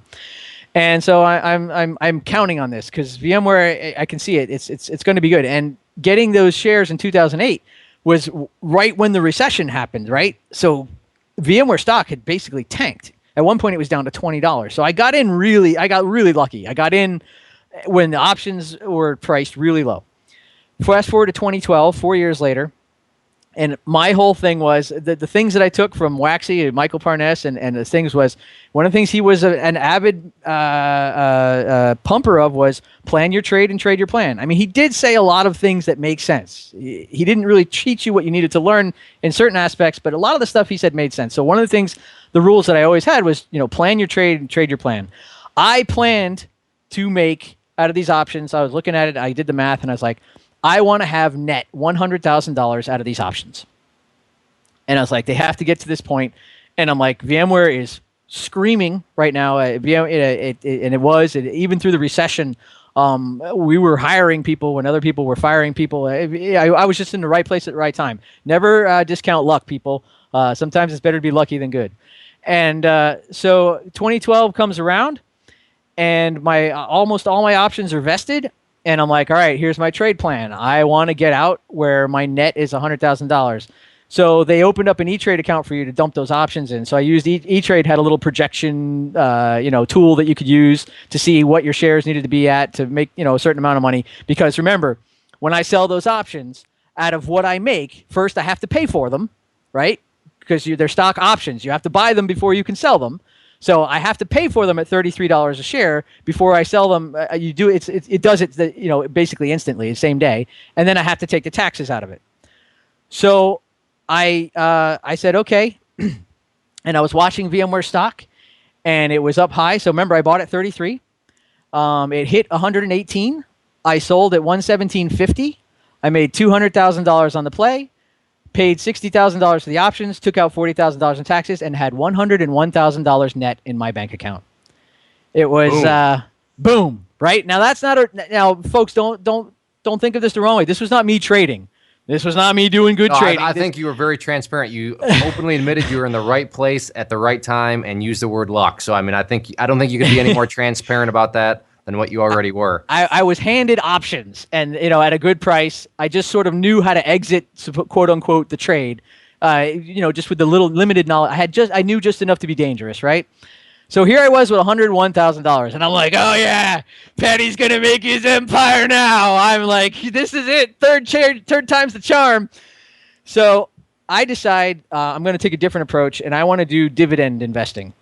And so I'm counting on this because VMware, I can see it. It's going to be good. And getting those shares in 2008 was right when the recession happened, right? So VMware stock had basically tanked. At one point, it was down to $20. So I got really lucky. I got in when the options were priced really low. Fast forward to 2012, 4 years later. And my whole thing was the things that I took from Waxy and Michael Parness and the things was, one of the things he was an avid pumper of was plan your trade and trade your plan. I mean, he did say a lot of things that make sense. He didn't really teach you what you needed to learn in certain aspects, but a lot of the stuff he said made sense. So one of the things, the rules that I always had was, plan your trade and trade your plan. I planned to make out of these options. I was looking at it. I did the math and I was like, I want to have net $100,000 out of these options. And I was like, they have to get to this point. And I'm like, VMware is screaming right now. And it was even through the recession. We were hiring people when other people were firing people. I was just in the right place at the right time. Never discount luck, people. Sometimes it's better to be lucky than good. And so 2012 comes around, and my almost all my options are vested. And I'm like, all right, here's my trade plan. I want to get out where my net is $100,000. So they opened up an E-Trade account for you to dump those options in. So I used E-Trade, had a little projection, tool that you could use to see what your shares needed to be at to make, a certain amount of money. Because remember, when I sell those options, out of what I make, first I have to pay for them, right? Because they're stock options. You have to buy them before you can sell them. So I have to pay for them at $33 a share before I sell them. It does it basically instantly, the same day, and then I have to take the taxes out of it. So I said, okay. And I was watching VMware stock, and it was up high. So remember, I bought at 33. It hit 118. I sold at 117.50. I made $200,000 on the play, paid $60,000 for the options, took out $40,000 in taxes, and had $101,000 net in my bank account. It was boom, right? Now that's not now, folks, don't think of this the wrong way. This was not me trading. This was not me doing good trading. I think you were very transparent. You openly admitted you were in the right place at the right time and used the word luck. So, I mean, I don't think you could be any more transparent about that than what you already were. I was handed options, and at a good price. I just sort of knew how to exit, quote unquote, the trade. Just with the little limited knowledge I knew just enough to be dangerous, right? So here I was with $101,000, and I'm like, oh yeah, Paddy's gonna make his empire now. I'm like, this is it, third time's the charm. So I decide I'm gonna take a different approach, and I want to do dividend investing.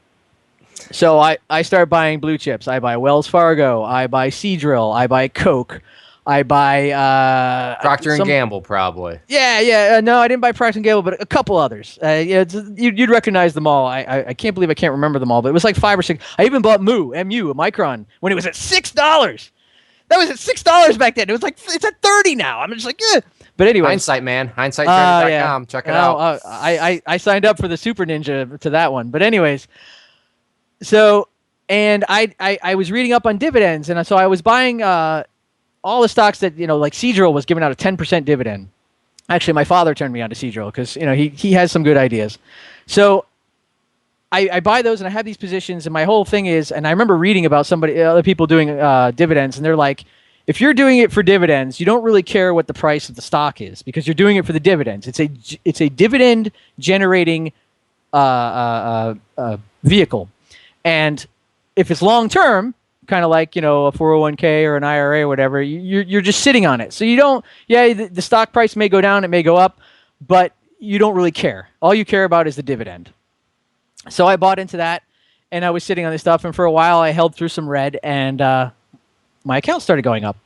So I start buying blue chips. I buy Wells Fargo. I buy Seadrill. I buy Coke. I buy Procter & Gamble, probably. Yeah. No, I didn't buy Procter & Gamble, but a couple others. You'd recognize them all. I can't believe I can't remember them all, but it was like 5 or 6. I even bought MU, a Micron, when it was at $6. That was at $6 back then. It was like, it's at 30 now. I'm just like, eh. But anyway. Hindsight, man. HindsightTrader.com. Yeah. Check it out. I signed up for the Super Ninja to that one. But anyways, so, and I was reading up on dividends, and so I was buying all the stocks that, like Seadrill was giving out a 10% dividend. Actually, my father turned me on to Seadrill because, he has some good ideas. So I buy those, and I have these positions, and my whole thing is, and I remember reading about other people doing dividends, and they're like, if you're doing it for dividends, you don't really care what the price of the stock is because you're doing it for the dividends. It's a dividend generating vehicle. And if it's long term, kind of like, a 401k or an IRA or whatever, you're just sitting on it. So you don't, the stock price may go down, it may go up, but you don't really care. All you care about is the dividend. So I bought into that, and I was sitting on this stuff, and for a while I held through some red, and my account started going up,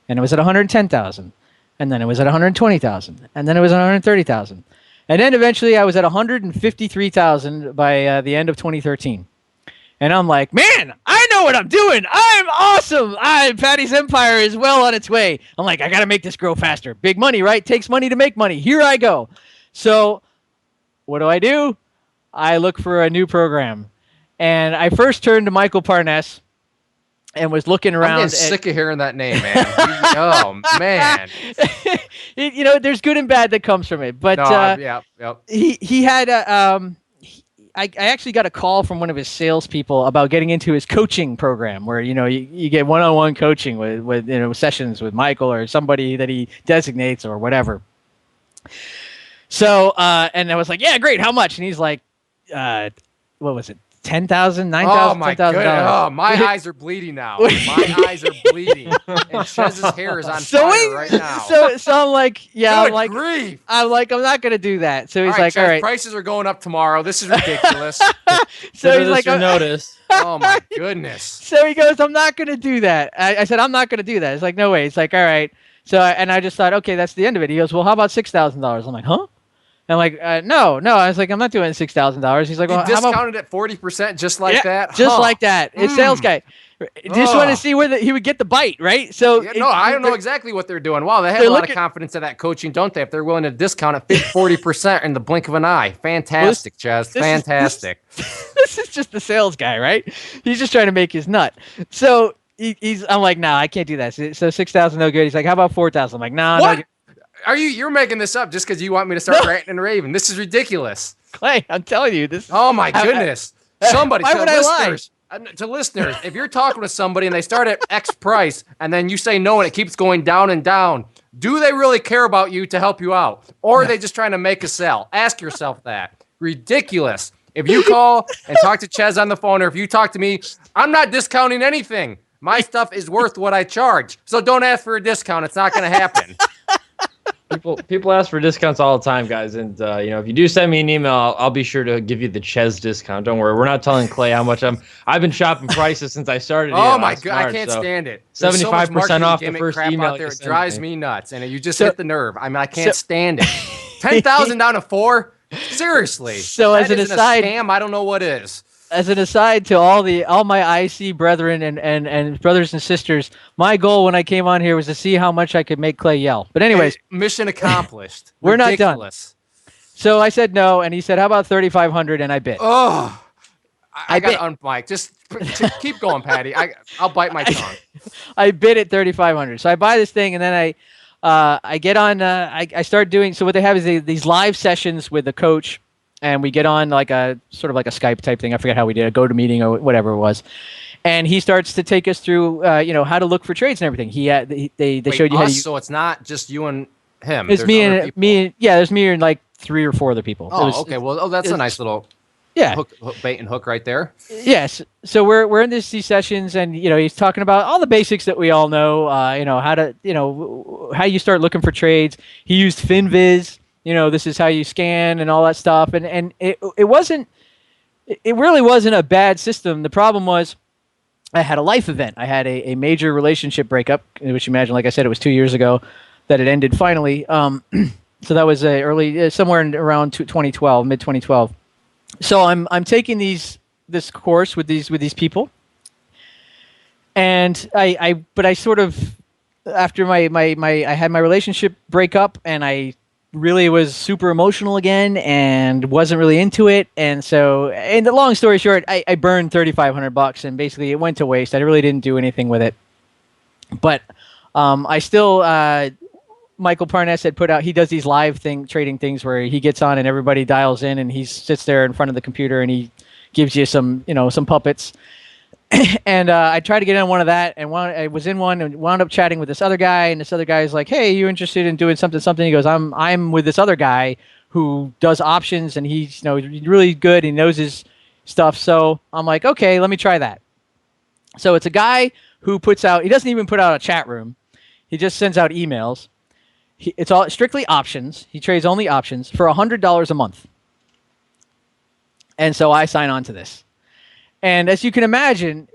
and it was at 110,000, and then it was at 120,000, and then it was at 130,000, and then eventually I was at 153,000 by the end of 2013. And I'm like, man, I know what I'm doing. I'm awesome. Paddy's empire is well on its way. I'm like, I got to make this grow faster. Big money, right? Takes money to make money. Here I go. So what do? I look for a new program. And I first turned to Michael Parness and was looking around. I'm getting sick of hearing that name, man. Oh, man. There's good and bad that comes from it. But yep. He had I actually got a call from one of his salespeople about getting into his coaching program where, you get one-on-one coaching with sessions with Michael or somebody that he designates or whatever. So, and I was like, yeah, great. How much? And he's like, what was it? 10,000, 9,000, oh my goodness. Oh, my eyes are bleeding now. My eyes are bleeding. And Chezz's hair is on fire right now. So I'm like, yeah, Good grief. I'm not gonna do that. So he's like, Chezz, all right, prices are going up tomorrow. This is ridiculous. So he's like, notice. Oh my goodness. So he goes, I'm not gonna do that. I said, I'm not gonna do that. It's like, no way. It's like, all right. So and I just thought, okay, that's the end of it. He goes, well, how about $6,000? I'm like, huh? I'm like, no. I was like, I'm not doing $6,000. He's like, well, You how about discounted at 40% just like that? just Huh. like that. It's sales guy. Just want to see where he would get the bite, right? So Yeah, no, I don't know exactly what they're doing. Wow, they have they're a lot of looking- confidence in that coaching, don't they? If they're willing to discount it 40% in the blink of an eye. Fantastic, Chezz. Fantastic. This is just the sales guy, right? He's just trying to make his nut. So I'm like, nah, I can't do that. So 6,000, no good. He's like, how about 4,000? I'm like, nah, What? no. You're making this up just because you want me to start ranting and raving. This is ridiculous. Clay, I'm telling you, this. Oh my goodness. Somebody, Why to would I lie? listeners, to listeners, if you're talking to somebody and they start at X price and then you say no and it keeps going down and down, do they really care about you to help you out? Or are they just trying to make a sell? Ask yourself that. Ridiculous. If you call and talk to Chezz on the phone, or if you talk to me, I'm not discounting anything. My stuff is worth what I charge. So don't ask for a discount. It's not going to happen. People ask for discounts all the time, guys, and if you do send me an email, I'll be sure to give you the Chezz discount. Don't worry, we're not telling Clay how much I've been shopping prices since I started. Oh my god, I can't stand it. 75% off the first email out there. you It send drives me. me nuts, and you just hit the nerve. I mean, I can't stand it. 10,000 down to 4. Seriously. So That as an isn't aside, a scam. I don't know what is. As an aside to all my IC brethren and brothers and sisters, my goal when I came on here was to see how much I could make Clay yell. But anyways, Hey, mission accomplished. We're not done. Ridiculous. So I said no, and he said, how about 3,500? And I bid. Oh, I got bit. to unbike. Just keep going, Paddy. I'll bite my tongue. I bid at 3,500. So I buy this thing, and then I get on. I start doing. So what they have is these live sessions with the coach, and we get on like a sort of like a Skype type thing. I forget how we did a GoToMeeting or whatever it was. And he starts to take us through, how to look for trades and everything. They Wait, showed you how to. so it's not just you and him. It's There's me other and people. me. Yeah, there's me and like 3 or 4 other people. Okay. Well, that's a nice little Yeah. hook, bait and hook right there. Yes. So we're in these sessions, and he's talking about all the basics that we all know. How to how you start looking for trades. He used FinViz. This is how you scan and all that stuff. And it really wasn't a bad system. The problem was I had a life event. I had a major relationship breakup, which you imagine, like I said, it was 2 years ago that it ended finally. So that was early, somewhere around 2012, mid 2012. So I'm taking this course with these people, and I sort of, after I had my relationship breakup, and I really was super emotional again and wasn't really into it. And so, and the long story short, I burned $3,500, and basically it went to waste. I really didn't do anything with it. But I still, Michael Parnas had put out, he does these live trading things where he gets on and everybody dials in, and he sits there in front of the computer and he gives you some puppets. And I tried to get in one of that, and I was in one and wound up chatting with this other guy, and this other guy is like, "Hey, you interested in doing something?" He goes, "I'm with this other guy who does options, and he's really good. He knows his stuff." So I'm like, "Okay, let me try that." So it's a guy who he doesn't even put out a chat room. He just sends out emails. It's all strictly options. He trades only options for $100 a month. And so I sign on to this. And as you can imagine,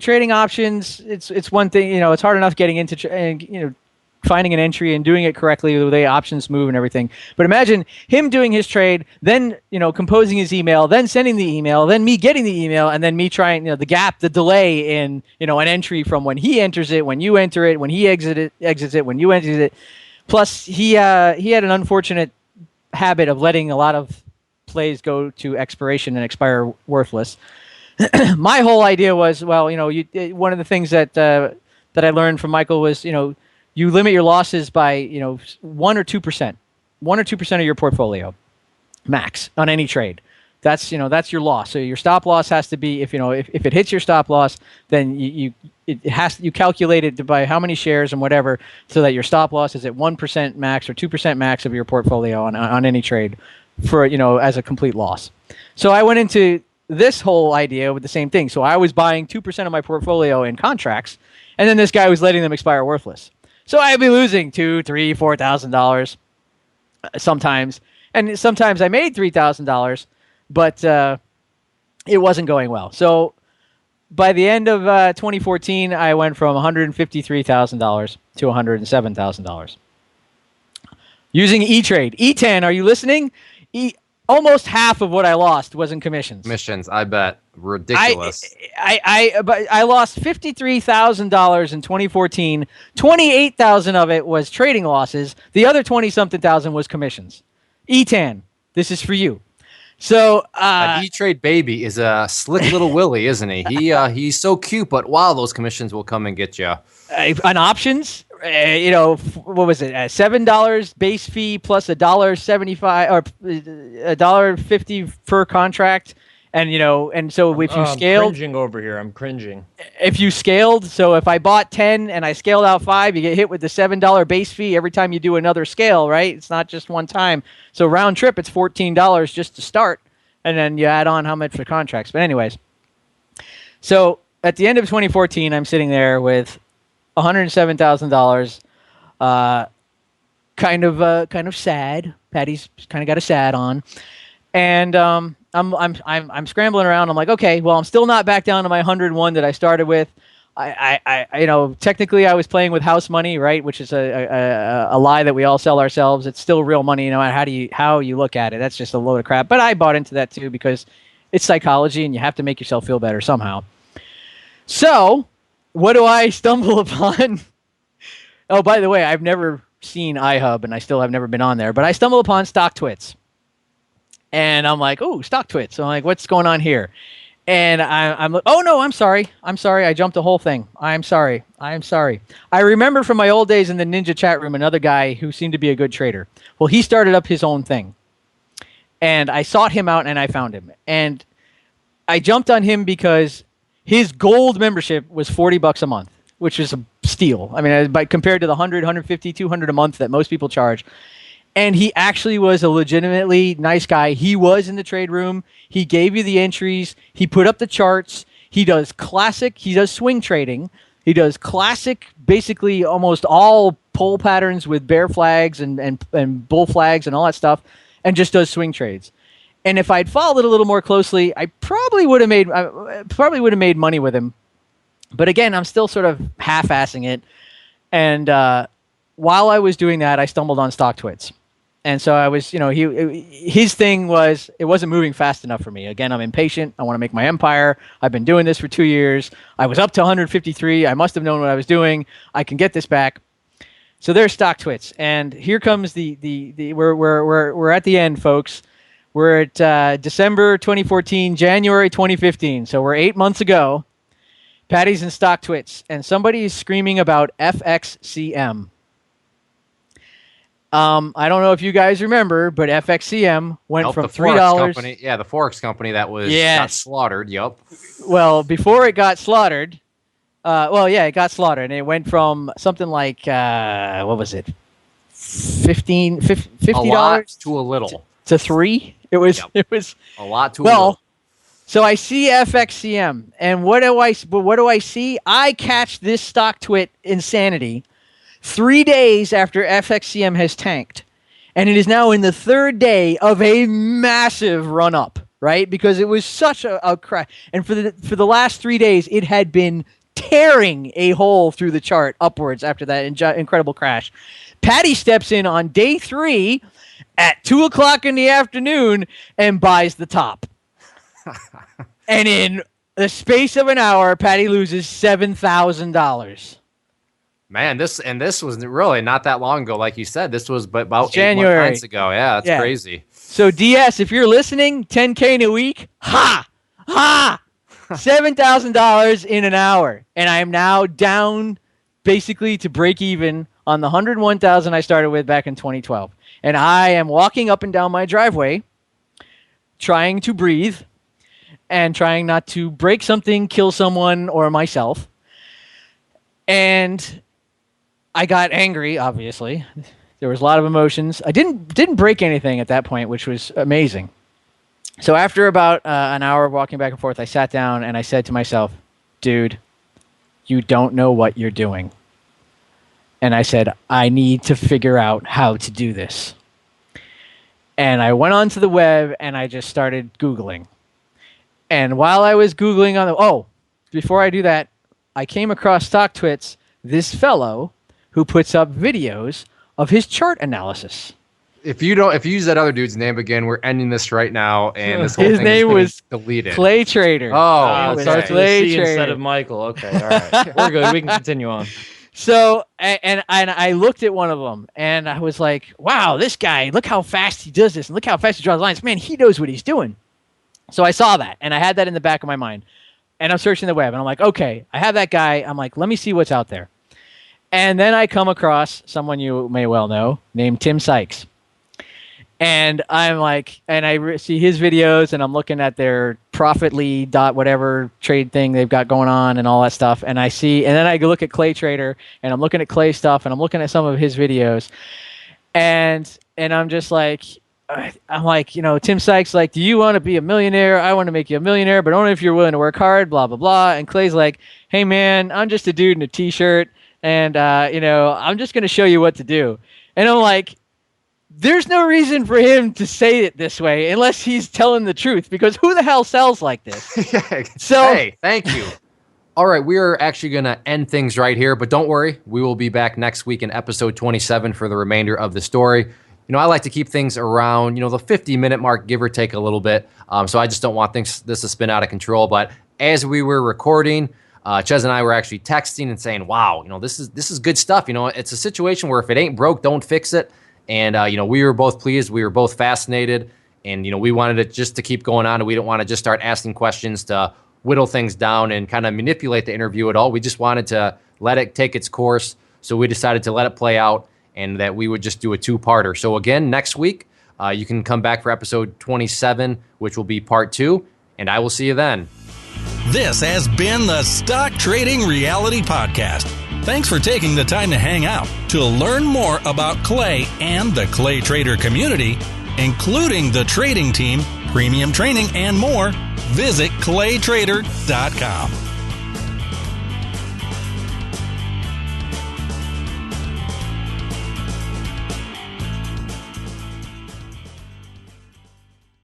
trading options, it's one thing, it's hard enough getting into, finding an entry and doing it correctly, the way options move and everything. But imagine him doing his trade, then, composing his email, then sending the email, then me getting the email, and then me trying, the delay in, an entry from when he enters it, when you enter it, when he exits it, when you exit it. Plus, he had an unfortunate habit of letting a lot of plays go to expiration and expire worthless. My whole idea was, one of the things that I learned from Michael was, you limit your losses by 1 or 2%, 1 or 2% of your portfolio, max on any trade. That's your loss. So your stop loss has to be, if it hits your stop loss, then you calculate it by how many shares and whatever, so that your stop loss is at 1% max or 2% max of your portfolio on any trade, for as a complete loss. So I went into this whole idea with the same thing. So I was buying 2% of my portfolio in contracts, and then this guy was letting them expire worthless. So I'd be losing $2,000, $3,000, $4,000 sometimes, and sometimes I made $3,000, but it wasn't going well. So by the end of 2014, I went from $153,000 to $107,000. Using E-Trade. E10, are you listening? Almost half of what I lost was in commissions. Commissions, I bet. Ridiculous. But I lost $53,000 in 2014. 28,000 of it was trading losses. The other 20-something thousand was commissions. E10, this is for you. So An E-Trade baby is a slick little Willie, isn't he? He's so cute, but wow, those commissions will come and get you. on options, what was it? $7 base fee plus $1.75 or $1.50 per contract. And so if you scaled, I'm cringing over here. I'm cringing. If you scaled, so if I bought 10 and I scaled out 5, you get hit with the $7 base fee every time you do another scale, right? It's not just one time. So round trip, it's $14 just to start, and then you add on how much for contracts. But anyways, so at the end of 2014, I'm sitting there with $107,000, kind of sad. Paddy's kind of got a sad on, and I'm scrambling around. I'm like, okay, well, I'm still not back down to my 101 that I started with. I technically I was playing with house money, right? Which is a lie that we all sell ourselves. It's still real money, no matter how you look at it. That's just a load of crap. But I bought into that too because it's psychology, and you have to make yourself feel better somehow. So, what do I stumble upon? Oh, by the way, I've never seen iHub, and I still have never been on there. But I stumbled upon StockTwits. And I'm like, oh, StockTwits. So I'm like, what's going on here? And I'm like, oh, no, I'm sorry. I jumped the whole thing. I'm sorry. I remember from my old days in the Ninja chat room, another guy who seemed to be a good trader. Well, he started up his own thing. And I sought him out, and I found him. And I jumped on him because his gold membership was $40 a month, which is a steal. I mean, compared to the 100, 150, 200 a month that most people charge. And he actually was a legitimately nice guy. He was in the trade room. He gave you the entries. He put up the charts. He does swing trading. He does classic, basically almost all pull patterns with bear flags and bull flags and all that stuff, and just does swing trades. And if I'd followed it a little more closely, I probably would have made money with him. But again, I'm still sort of half-assing it. And while I was doing that, I stumbled on StockTwits. And so I was, his thing was, it wasn't moving fast enough for me. Again, I'm impatient. I want to make my empire. I've been doing this for 2 years. I was up to 153. I must have known what I was doing. I can get this back. So there's StockTwits. And here comes we're at the end, folks. We're at December 2014, January 2015. So we're 8 months ago. Paddy's in StockTwits. And somebody is screaming about FXCM. I don't know if you guys remember, but FXCM went from $3. Yeah, the Forex company that got slaughtered. Yup. Well, before it got slaughtered, it got slaughtered, and it went from something like what was it, $50 a lot to a little to $3. It was a lot to a little. So I see FXCM, and what do I see? I catch this StockTwit insanity 3 days after FXCM has tanked. And it is now in the third day of a massive run-up, right? Because it was such a crash. And for the last 3 days, it had been tearing a hole through the chart upwards after that incredible crash. Paddy steps in on day 3 at 2 o'clock in the afternoon and buys the top. And in the space of an hour, Paddy loses $7,000. Man, this was really not that long ago, like you said. This was about January. 8 months ago. Yeah, that's crazy. So DS, if you're listening, 10K in a week, $7,000 in an hour, and I am now down basically to break even on the 101,000 I started with back in 2012, and I am walking up and down my driveway, trying to breathe, and trying not to break something, kill someone, or myself, and I got angry, obviously. There was a lot of emotions. I didn't break anything at that point, which was amazing. So after about an hour of walking back and forth, I sat down and I said to myself, dude, you don't know what you're doing. And I said, I need to figure out how to do this. And I went onto the web and I just started Googling. And while I was Googling before I do that, I came across StockTwits, this fellow who puts up videos of his chart analysis. If you use that other dude's name again, we're ending this right now, and this whole His thing name was deleted. Clay Trader. Oh, It okay. starts with a Clay C instead Trader. of Michael. Okay, all right. We're good. We can continue on. So, and I looked at one of them, and I was like, wow, this guy, look how fast he does this, and look how fast he draws lines. Man, he knows what he's doing. So I saw that, and I had that in the back of my mind. And I'm searching the web, and I'm like, okay, I have that guy. I'm like, let me see what's out there. And then I come across someone you may well know named Tim Sykes. And I'm like, and I see his videos, and I'm looking at their Profitly whatever trade thing they've got going on and all that stuff. And I see, and then I look at Clay Trader, and I'm looking at Clay stuff, and I'm looking at some of his videos. And I'm just like, Tim Sykes, like, do you want to be a millionaire? I want to make you a millionaire, but only if you're willing to work hard, blah, blah, blah. And Clay's like, hey, man, I'm just a dude in a T-shirt, and, I'm just going to show you what to do. And I'm like, there's no reason for him to say it this way unless he's telling the truth, because who the hell sells like this? So, hey, thank you. All right, we are actually going to end things right here, but don't worry. We will be back next week in episode 27 for the remainder of the story. I like to keep things around, the 50-minute mark, give or take a little bit. So I just don't want this to spin out of control. But as we were recording, Chezz and I were actually texting and saying, wow, this is good stuff. It's a situation where if it ain't broke, don't fix it. And, we were both pleased. We were both fascinated. And, we wanted it just to keep going on. And we didn't want to just start asking questions to whittle things down and kind of manipulate the interview at all. We just wanted to let it take its course. So we decided to let it play out and that we would just do a two-parter. So again, next week, you can come back for episode 27, which will be part 2. And I will see you then. This has been the Stock Trading Reality Podcast. Thanks for taking the time to hang out. To learn more about Clay and the Clay Trader community, including the trading team, premium training, and more, visit claytrader.com.